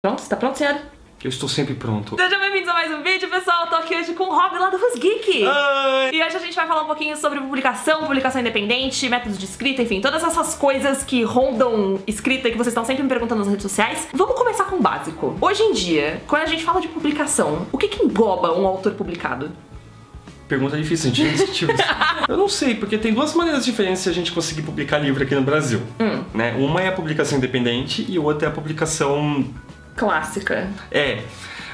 Pronto? Você tá pronto, senhor? Eu estou sempre pronto. Sejam bem-vindos a mais um vídeo, pessoal. Eu tô aqui hoje com o Rob lá do Fusgeek. E hoje a gente vai falar um pouquinho sobre publicação independente, métodos de escrita, enfim, todas essas coisas que rondam escrita e que vocês estão sempre me perguntando nas redes sociais. Vamos começar com o básico. Hoje em dia, quando a gente fala de publicação, o que engloba um autor publicado? Pergunta difícil, a gente já discutiu isso. Eu não sei, porque tem duas maneiras diferentes de a gente conseguir publicar livro aqui no Brasil. Né? Uma é a publicação independente e outra é a publicação... clássica.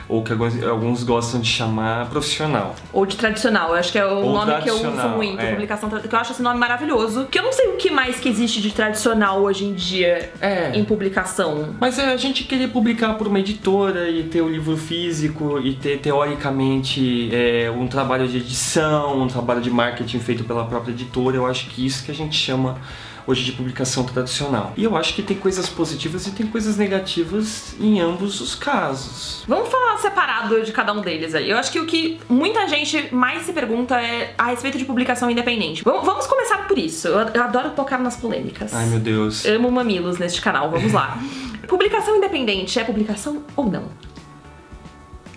Ou que alguns gostam de chamar profissional. Ou de tradicional, eu acho que é o nome que eu uso muito, publicação tradicional, que eu acho esse nome maravilhoso. Que eu não sei o que mais que existe de tradicional hoje em dia em publicação. Mas é a gente querer publicar por uma editora e ter o livro físico e ter, teoricamente, um trabalho de edição, um trabalho de marketing feito pela própria editora. Eu acho que isso que a gente chama hoje de publicação tradicional. E eu acho que tem coisas positivas e tem coisas negativas em ambos os casos. Vamos falar separado de cada um deles aí. Eu acho que o que muita gente mais se pergunta é a respeito de publicação independente. Vamos começar por isso. Eu adoro tocar nas polêmicas. Ai, meu Deus. Amo mamilos neste canal, vamos lá. Publicação independente é publicação ou não?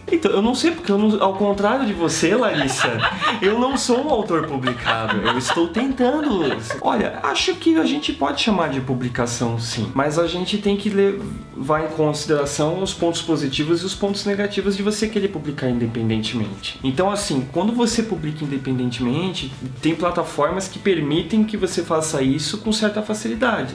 Então, eu não sei, porque ao contrário de você, Larissa, eu não sou um autor publicado, eu estou tentando. Olha, acho que a gente pode chamar de publicação sim, mas a gente tem que levar em consideração os pontos positivos e os pontos negativos de você querer publicar independentemente. Então assim, quando você publica independentemente, tem plataformas que permitem que você faça isso com certa facilidade.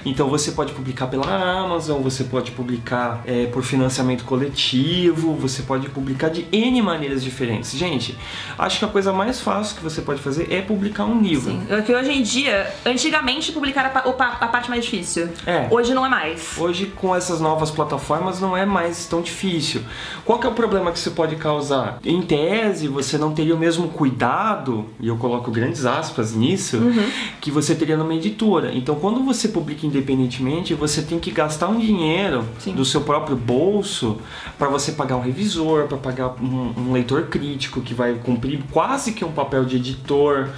Então você pode publicar pela Amazon, você pode publicar por financiamento coletivo, você pode publicar de N maneiras diferentes. Gente, acho que a coisa mais fácil que você pode fazer é publicar um livro. Sim, que hoje em dia, antigamente publicar a parte mais difícil. Hoje não é mais. Hoje com essas novas plataformas não é mais tão difícil. Qual que é o problema que isso pode causar? Em tese, você não teria o mesmo cuidado, e eu coloco grandes aspas nisso, que você teria numa editora. Então quando você publica independentemente, você tem que gastar um dinheiro do seu próprio bolso para você pagar um revisor, para pagar um leitor crítico que vai cumprir quase que um papel de editor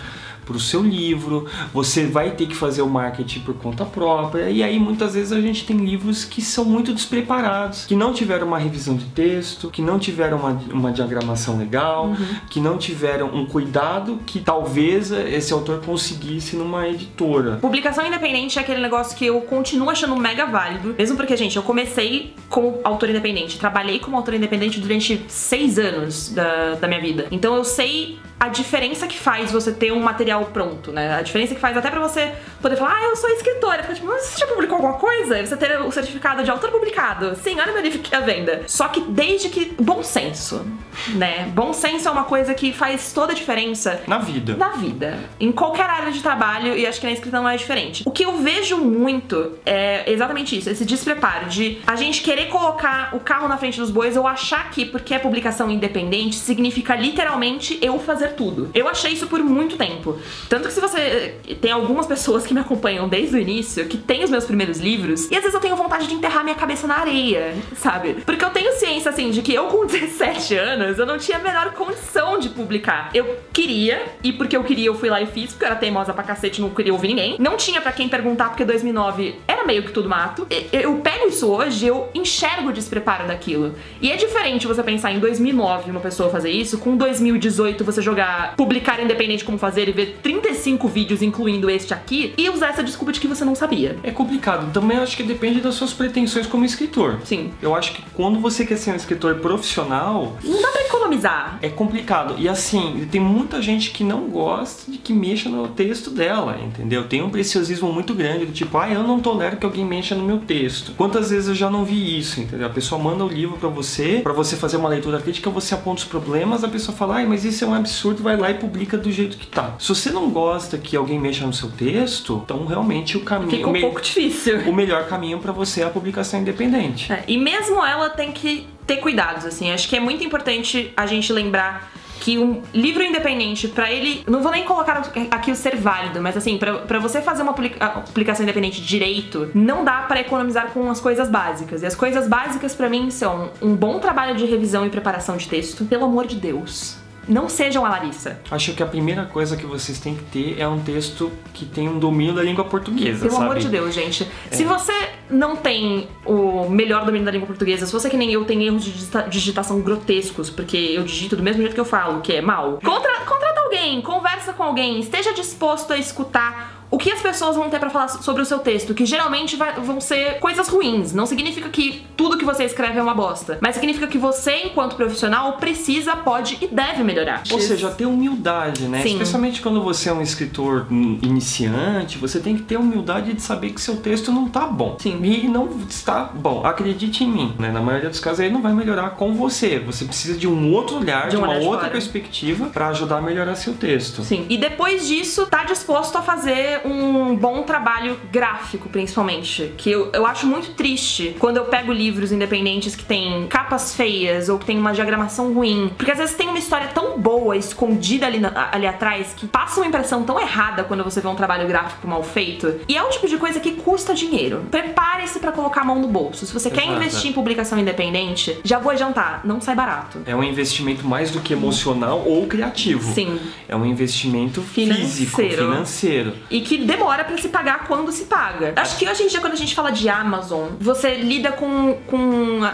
para o seu livro. Você vai ter que fazer o marketing por conta própria, e aí muitas vezes a gente tem livros que são muito despreparados, que não tiveram uma revisão de texto, que não tiveram uma diagramação legal, que não tiveram um cuidado que talvez esse autor conseguisse numa editora. Publicação independente é aquele negócio que eu continuo achando mega válido, mesmo porque, gente, eu comecei como autor independente, trabalhei como autor independente durante 6 anos da minha vida, então eu sei a diferença que faz você ter um material pronto, né? A diferença que faz até pra você poder falar, eu sou escritora. Fica tipo, mas você já publicou alguma coisa? Você ter o certificado de autor publicado. Sim, olha meu livro que é à venda. Só que desde que... bom senso, né? Bom senso é uma coisa que faz toda a diferença. Na vida. Na vida. Em qualquer área de trabalho, e acho que na escrita não é diferente. O que eu vejo muito é exatamente isso, esse despreparo de a gente querer colocar o carro na frente dos bois ou achar que porque é publicação independente significa literalmente eu fazer tudo. Eu achei isso por muito tempo. Tanto que se você... tem algumas pessoas que me acompanham desde o início, que tem os meus primeiros livros, e às vezes eu tenho vontade de enterrar minha cabeça na areia, sabe? Porque eu tenho ciência, assim, de que eu com 17 anos, eu não tinha a menor condição de publicar. Eu queria, e porque eu queria eu fui lá e fiz, porque eu era teimosa pra cacete, não queria ouvir ninguém. Não tinha pra quem perguntar, porque 2009 era meio que tudo mato. Eu pego isso hoje, eu enxergo o despreparo daquilo. E é diferente você pensar em 2009 uma pessoa fazer isso, com 2018 você jogar publicar independente como fazer e ver 35 vídeos, incluindo este aqui, e usar essa desculpa de que você não sabia. É complicado. Também acho que depende das suas pretensões como escritor. Sim. Eu acho que quando você quer ser um escritor profissional... não dá pra economizar. É complicado. E assim, tem muita gente que não gosta de que mexa no texto dela, entendeu? Tem um preciosismo muito grande, do tipo, eu não tolero que alguém mexa no meu texto. Quantas vezes eu já não vi isso, entendeu? A pessoa manda o livro pra você fazer uma leitura crítica, você aponta os problemas, a pessoa fala, mas isso é um absurdo, vai lá e publica do jeito que tá. Se você não gosta que alguém mexa no seu texto, então realmente o caminho... fica um pouco difícil. O melhor caminho pra você é a publicação independente. E mesmo ela tem que ter cuidados, assim. Acho que é muito importante a gente lembrar que um livro independente, pra ele... não vou nem colocar aqui o ser válido, mas assim, pra você fazer uma publicação independente direito, não dá pra economizar com as coisas básicas. E as coisas básicas pra mim são um bom trabalho de revisão e preparação de texto. Pelo amor de Deus. Não sejam a Larissa. Acho que a primeira coisa que vocês têm que ter é um texto que tenha um domínio da língua portuguesa, Pelo sabe? amor de Deus, gente. Se você não tem o melhor domínio da língua portuguesa, se você que nem eu tem erros de digitação grotescos, porque eu digito do mesmo jeito que eu falo, que é mal, contrata alguém, conversa com alguém, esteja disposto a escutar o que as pessoas vão ter pra falar sobre o seu texto, que geralmente vão ser coisas ruins. Não significa que tudo que você escreve é uma bosta, mas significa que você, enquanto profissional, precisa, pode e deve melhorar. Ou seja, ter humildade, né? Sim. Especialmente quando você é um escritor iniciante, você tem que ter humildade de saber que seu texto não tá bom. Sim. E não está bom. Acredite em mim, né? Na maioria dos casos, ele não vai melhorar com você. Você precisa de um outro olhar, de uma outra perspectiva pra ajudar a melhorar seu texto. Sim. E depois disso, tá disposto a fazer um bom trabalho gráfico, principalmente. Que eu acho muito triste quando eu pego livros independentes que tem capas feias ou que tem uma diagramação ruim. Porque às vezes tem uma história tão boa escondida ali atrás que passa uma impressão tão errada quando você vê um trabalho gráfico mal feito. E é o tipo de coisa que custa dinheiro. Prepare-se pra colocar a mão no bolso. Se você quer investir em publicação independente, já vou adiantar, não sai barato. É um investimento mais do que emocional ou criativo. Sim. É um investimento físico, financeiro. E que demora pra se pagar quando se paga. Acho que hoje em dia, quando a gente fala de Amazon, você lida com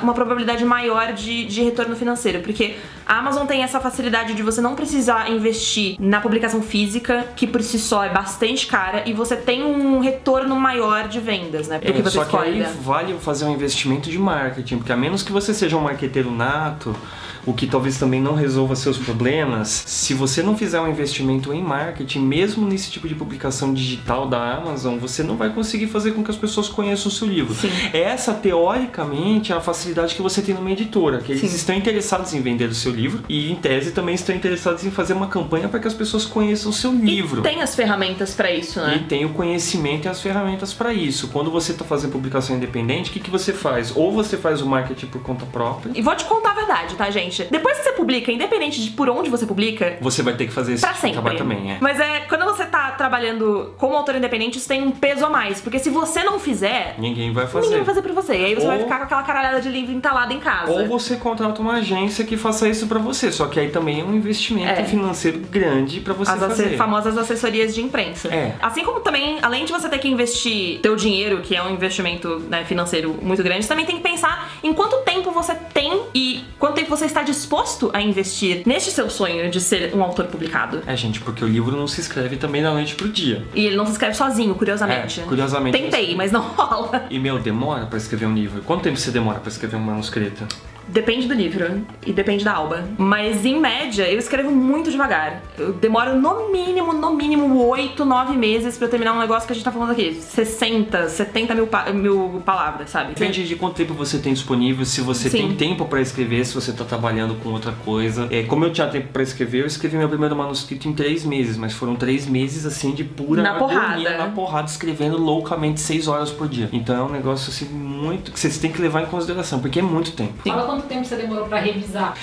uma probabilidade maior de retorno financeiro, porque a Amazon tem essa facilidade de você não precisar investir na publicação física, que por si só é bastante cara, e você tem um retorno maior de vendas, né? Porque você só que escolhe. aí vale fazer um investimento de marketing, porque a menos que você seja um marqueteiro nato, o que talvez também não resolva seus problemas, se você não fizer um investimento em marketing, mesmo nesse tipo de publicação digital da Amazon, você não vai conseguir fazer com que as pessoas conheçam o seu livro. Sim. Essa, teoricamente, é a facilidade que você tem numa editora, que eles estão interessados em vender o seu livro e, em tese, também estão interessados em fazer uma campanha para que as pessoas conheçam o seu livro. E tem as ferramentas pra isso, né? E tem o conhecimento e as ferramentas para isso. Quando você está fazendo publicação independente, o que você faz? Ou você faz o marketing por conta própria. E vou te contar a verdade, tá, gente? Depois que você publica, independente de por onde você publica, você vai ter que fazer esse pra tipo de sempre. trabalho também, Mas quando você tá trabalhando como autor independente, isso tem um peso a mais. Porque se você não fizer, ninguém vai fazer. Ninguém vai fazer pra você. E aí você vai ficar com aquela caralhada de livro entalada em casa. Ou você contrata uma agência que faça isso pra você. Só que aí também é um investimento financeiro grande pra você fazer. As famosas assessorias de imprensa. Assim como também, além de você ter que investir teu dinheiro, que é um investimento, né, financeiro muito grande, você também tem que pensar em quanto tempo você tem e quanto tempo você está disposto a investir neste seu sonho de ser um autor publicado. Gente, porque o livro não se escreve também da noite pro dia. E ele não se escreve sozinho, curiosamente. Curiosamente. Tentei, mas não rola. E, demora pra escrever um livro. Quanto tempo você demora pra escrever um manuscrito? Depende do livro e depende da alba. Mas, em média, eu escrevo muito devagar. Eu demoro no mínimo 8, 9 meses pra eu terminar um negócio que a gente tá falando aqui. 60, 70 mil palavras, sabe? Depende de quanto tempo você tem disponível, se você tem tempo pra escrever, se você tá trabalhando com outra coisa. Como eu tinha tempo pra escrever, eu escrevi meu primeiro manuscrito em 3 meses, mas foram 3 meses, assim, de pura agonia, na porrada, escrevendo loucamente 6 horas por dia. Então é um negócio, assim, muito que vocês têm que levar em consideração, porque é muito tempo. Fala quanto tempo você demorou pra revisar?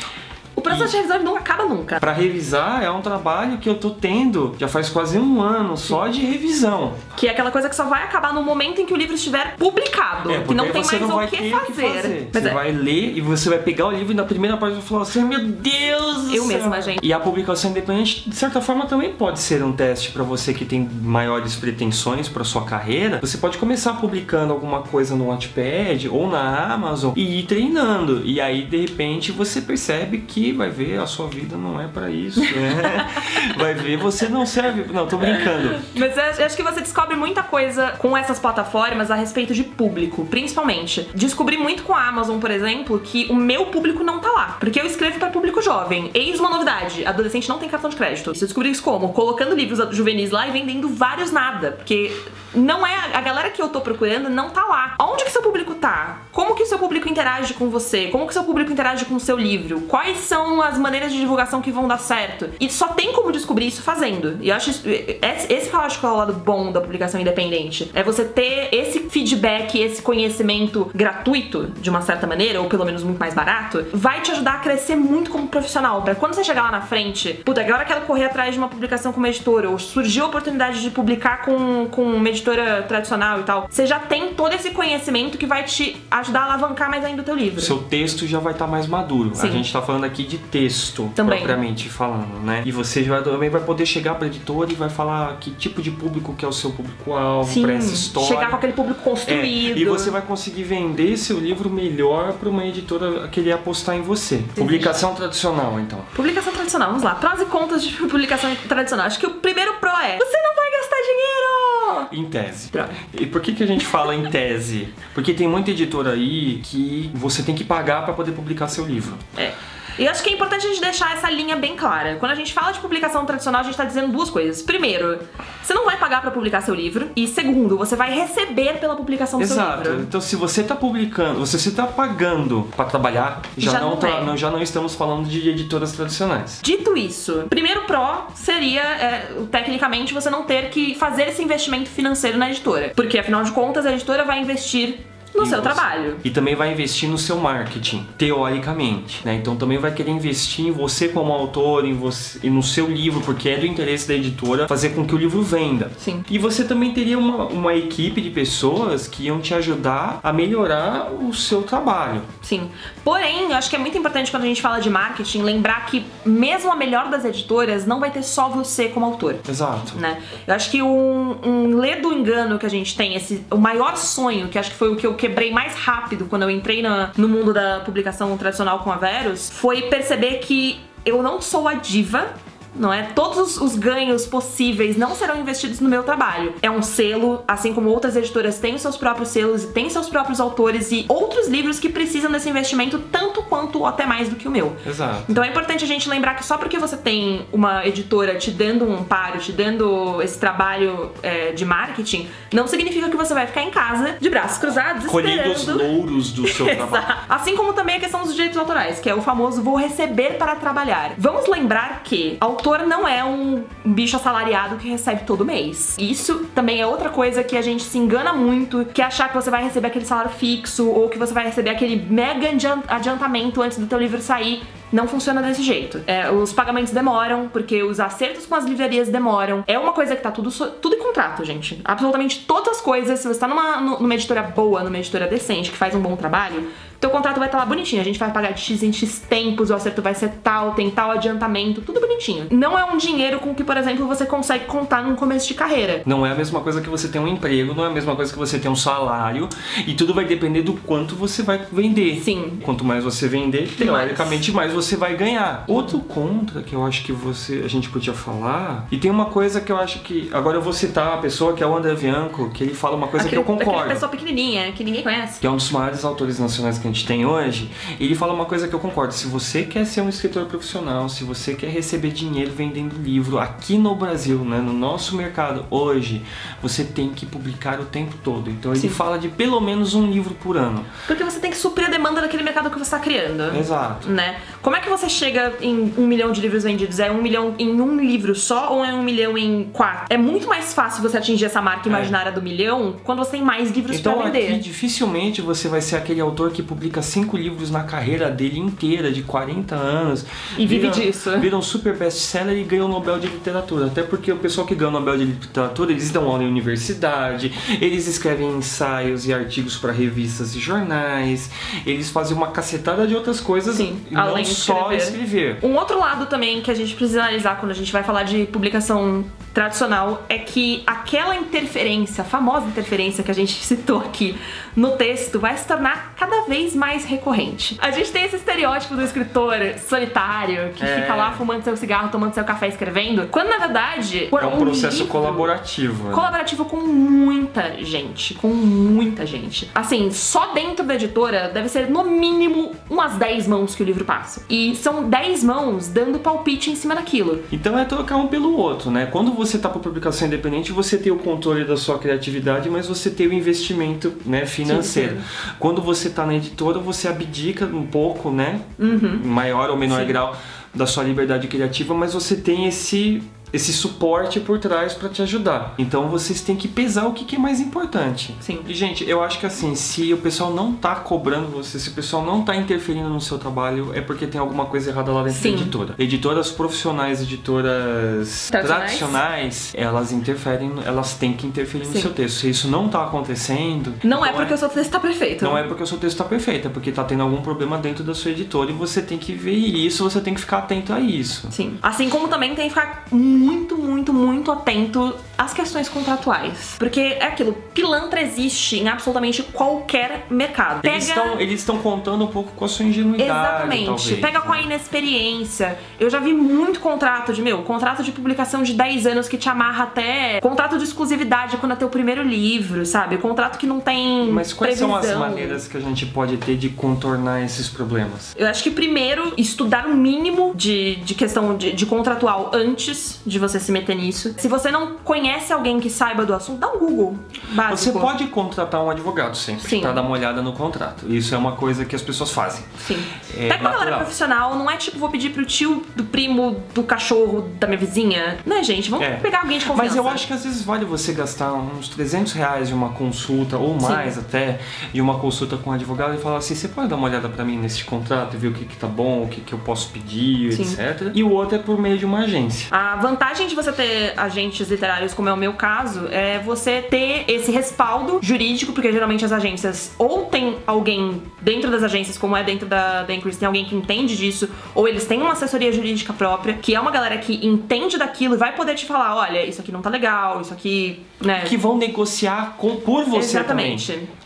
O processo de revisão não acaba nunca. Pra revisar é um trabalho que eu tô tendo já faz quase 1 ano só de revisão. Que é aquela coisa que só vai acabar no momento em que o livro estiver publicado. Que não tem mais o que fazer. Você vai ler e você vai pegar o livro e na primeira página vai falar assim, meu Deus do céu. Mesma, gente. E a publicação independente, de certa forma, também pode ser um teste pra você que tem maiores pretensões pra sua carreira. Você pode começar publicando alguma coisa no Wattpad ou na Amazon e ir treinando. E aí, de repente, você percebe que vai ver, a sua vida não é pra isso, né? Vai ver, você não serve. Não, tô brincando. Mas eu acho que você descobre muita coisa com essas plataformas a respeito de público, principalmente. Descobri muito com a Amazon, por exemplo, que o meu público não tá lá. Porque eu escrevo pra público jovem. Eis uma novidade: adolescente não tem cartão de crédito. Isso eu descobri isso como? Colocando livros juvenis lá e vendendo vários nada. Porque não é a galera que eu tô procurando não tá lá. Onde que seu público tá? Como que o seu público interage com você? Como que o seu público interage com o seu livro? Quais são as maneiras de divulgação que vão dar certo? E só tem como descobrir isso fazendo. E eu acho esse que eu acho que é o lado bom da publicação independente. É você ter esse feedback, esse conhecimento gratuito, de uma certa maneira, ou pelo menos muito mais barato, vai te ajudar a crescer muito como profissional. Pra quando você chegar lá na frente, puta, agora eu quero correr atrás de uma publicação com uma editora, ou surgiu a oportunidade de publicar com uma editora tradicional e tal, você já tem todo esse conhecimento que vai te ajudar a alavancar mais ainda o teu livro. Seu texto já vai estar mais maduro. Sim. A gente tá falando aqui aqui de texto, Também. propriamente falando, né? E você também vai poder chegar pra editora e vai falar que tipo de público que é o seu público-alvo pra essa história. Chegar com aquele público construído. E você vai conseguir vender seu livro melhor pra uma editora que ele apostar em você. Publicação tradicional, então. Publicação tradicional, vamos lá. Prós e contras de publicação tradicional. Acho que o primeiro pró é: você não vai gastar dinheiro! Em tese. Droga. E por que a gente fala em tese? Porque tem muita editora aí que você tem que pagar pra poder publicar seu livro. E acho que é importante a gente deixar essa linha bem clara. Quando a gente fala de publicação tradicional, a gente tá dizendo duas coisas. Primeiro, você não vai pagar pra publicar seu livro. E segundo, você vai receber pela publicação do seu livro. Exato. Então, se você tá publicando, se você tá pagando pra trabalhar, já não estamos falando de editoras tradicionais. Dito isso, primeiro pró seria, tecnicamente, você não ter que fazer esse investimento financeiro na editora. Porque, afinal de contas, a editora vai investir no seu trabalho. E também vai investir no seu marketing, teoricamente, né? Então também vai querer investir em você como autor, em você e no seu livro, porque é do interesse da editora fazer com que o livro venda. Sim. E você também teria uma equipe de pessoas que iam te ajudar a melhorar o seu trabalho. Sim. Porém, eu acho que é muito importante quando a gente fala de marketing, lembrar que mesmo a melhor das editoras não vai ter só você como autor. Exato. Né? Eu acho que um ledo engano que a gente tem, o maior sonho, que acho que foi o que eu quebrei mais rápido quando eu entrei no mundo da publicação tradicional com a Verus, foi perceber que eu não sou a diva, não é? Todos os ganhos possíveis não serão investidos no meu trabalho. É um selo, assim como outras editoras têm os seus próprios selos e têm seus próprios autores e outros livros que precisam desse investimento tanto quanto ou até mais do que o meu. Exato. Então é importante a gente lembrar que só porque você tem uma editora te dando um amparo, te dando esse trabalho de marketing, não significa que você vai ficar em casa de braços cruzados colhendo os esperando louros do seu trabalho. Assim como também a questão dos direitos autorais, que é o famoso vou receber para trabalhar. Vamos lembrar que autor não é um bicho assalariado que recebe todo mês. Isso também é outra coisa que a gente se engana muito, que é achar que você vai receber aquele salário fixo ou que você vai receber aquele mega adiantamento antes do teu livro sair. Não funciona desse jeito. Os pagamentos demoram, porque os acertos com as livrarias demoram. É uma coisa que tá tudo em contrato, gente. Absolutamente todas as coisas, se você tá numa editora boa, numa editora decente, que faz um bom trabalho, teu contrato vai estar lá bonitinho. A gente vai pagar de X em X tempos, o acerto vai ser tal, tem tal adiantamento, tudo bonitinho. Não é um dinheiro com que, por exemplo, você consegue contar num começo de carreira. Não é a mesma coisa que você ter um emprego, não é a mesma coisa que você ter um salário, e tudo vai depender do quanto você vai vender. Sim. Quanto mais você vender, teoricamente mais você vai ganhar. Outro contra que eu acho que a gente podia falar, e tem uma coisa que eu acho que, agora eu vou citar a pessoa que é o André Bianco, que ele fala uma coisa que eu concordo. Aquela pessoa pequenininha, que ninguém conhece. Que é um dos maiores autores nacionais que a gente tem hoje, ele fala uma coisa que eu concordo. Se você quer ser um escritor profissional, se você quer receber dinheiro vendendo livro aqui no Brasil, né, no nosso mercado hoje, você tem que publicar o tempo todo. Então ele fala de pelo menos um livro por ano. Porque você tem que suprir a demanda daquele mercado que você está criando. Exato. Né? Como é que você chega em 1 milhão de livros vendidos? É 1 milhão em um livro só ou é 1 milhão em 4? É muito mais fácil você atingir essa marca imaginária do milhão quando você tem mais livros pra vender. Então aqui dificilmente você vai ser aquele autor que publica 5 livros na carreira dele inteira, de 40 anos. E vive disso. Vira um super best-seller e ganha o Nobel de Literatura. Até porque o pessoal que ganha o Nobel de Literatura, eles dão aula em universidade, eles escrevem ensaios e artigos para revistas e jornais, eles fazem uma cacetada de outras coisas, sim, e além não de só escrever. Um outro lado também que a gente precisa analisar quando a gente vai falar de publicação tradicional é que aquela interferência, a famosa interferência que a gente citou aqui no texto, vai se tornar cada vez mais recorrente. A gente tem esse estereótipo do escritor solitário que fica lá fumando seu cigarro, tomando seu café, escrevendo, quando na verdade é um processo colaborativo. Né? Colaborativo com muita gente, Assim, só dentro da editora deve ser no mínimo umas 10 mãos que o livro passa. E são 10 mãos dando palpite em cima daquilo. Então é trocar um pelo outro, né? Quando você tá para publicação independente, você tem o controle da sua criatividade, mas você tem o investimento, né, financeiro. Sim. Quando você tá na editora, você abdica um pouco, né? Maior ou menor grau da sua liberdade criativa, mas você tem esse suporte por trás pra te ajudar. Então vocês têm que pesar o que é mais importante. Sim. E, gente, eu acho que assim, se o pessoal não tá cobrando você, se o pessoal não tá interferindo no seu trabalho, é porque tem alguma coisa errada lá dentro da editora. Editoras profissionais, editoras tradicionais, elas interferem, elas têm que interferir no seu texto. Se isso não tá acontecendo... Não é porque o seu texto tá perfeito. Não é porque o seu texto tá perfeito, é porque tá tendo algum problema dentro da sua editora e você tem que ver isso, você tem que ficar atento a isso. Sim. Assim como também tem que ficar muito, muito, muito atento às questões contratuais. Porque é aquilo, pilantra existe em absolutamente qualquer mercado. Eles estão contando um pouco com a sua ingenuidade. Exatamente. Talvez, pega com a inexperiência. Eu já vi muito contrato contrato de publicação de 10 anos que te amarra até contrato de exclusividade quando é teu primeiro livro, sabe? Contrato que não tem Mas quais previsão. são as maneiras que a gente pode ter de contornar esses problemas? Eu acho que primeiro, estudar o mínimo de questão de contratual antes de você se meter nisso. Se você não conhece alguém que saiba do assunto, dá um Google básico. Você pode contratar um advogado sempre, pra dar uma olhada no contrato. Isso é uma coisa que as pessoas fazem. Sim. Pega uma galera profissional, não é tipo, vou pedir pro tio, do primo, do cachorro, da minha vizinha. Né, gente? Vamos pegar alguém de confiança. Mas eu acho que às vezes vale você gastar uns R$300 de uma consulta, ou mais até, de uma consulta com um advogado e falar assim, você pode dar uma olhada pra mim nesse contrato e ver o que tá bom, o que eu posso pedir, etc. E o outro é por meio de uma agência. A vantagem de você ter agentes literários, como é o meu caso, é você ter esse respaldo jurídico, porque geralmente as agências ou tem alguém dentro das agências, como é dentro da Increase, tem alguém que entende disso, ou eles têm uma assessoria jurídica própria, que é uma galera que entende daquilo e vai poder te falar, olha, isso aqui não tá legal, isso aqui, né? Que vão negociar por você também.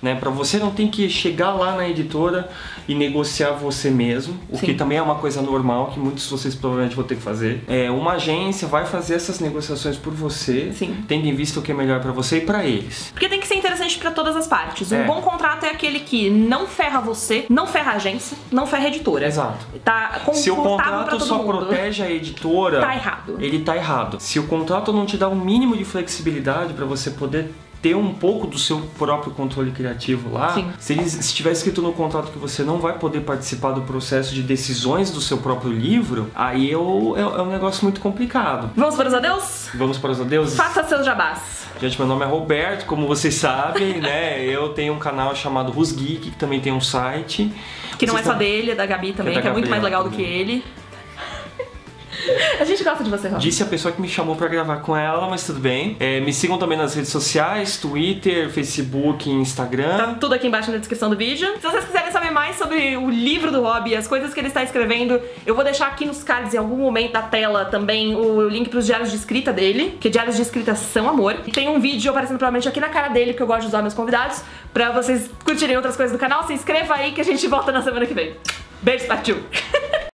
Né? Pra você não ter que chegar lá na editora e negociar você mesmo, o que também é uma coisa normal, que muitos de vocês provavelmente vão ter que fazer. Uma agência vai fazer essas negociações por você, tendo em vista o que é melhor pra você e pra eles. Porque tem que ser interessante pra todas as partes. Um bom contrato é aquele que não ferra você, não ferra a agência, não ferra a editora. Exato. Tá confortável. Se o contrato pra todo só mundo. protege a editora, tá errado. Ele tá errado. Se o contrato não te dá um mínimo de flexibilidade pra você poder ter um pouco do seu próprio controle criativo lá, se tiver escrito no contrato que você não vai poder participar do processo de decisões do seu próprio livro, aí é um negócio muito complicado. Vamos para os adeus? Vamos para os adeuses? Faça seus jabás. Gente, meu nome é Roberto, como vocês sabem, né? Eu tenho um canal chamado Who's Geek, que também tem um site. Que não é só dele, é da Gabi também, que é muito mais legal do que ele. A gente gosta de você, Rob. Disse a pessoa que me chamou pra gravar com ela, mas tudo bem. Me sigam também nas redes sociais, Twitter, Facebook, Instagram. Tá tudo aqui embaixo na descrição do vídeo. Se vocês quiserem saber mais sobre o livro do Rob e as coisas que ele está escrevendo, eu vou deixar aqui nos cards em algum momento da tela também o link pros diários de escrita dele, que diários de escrita são amor. E tem um vídeo aparecendo provavelmente aqui na cara dele, que eu gosto de usar meus convidados, pra vocês curtirem outras coisas do canal. Se inscreva aí que a gente volta na semana que vem. Beijo, partiu!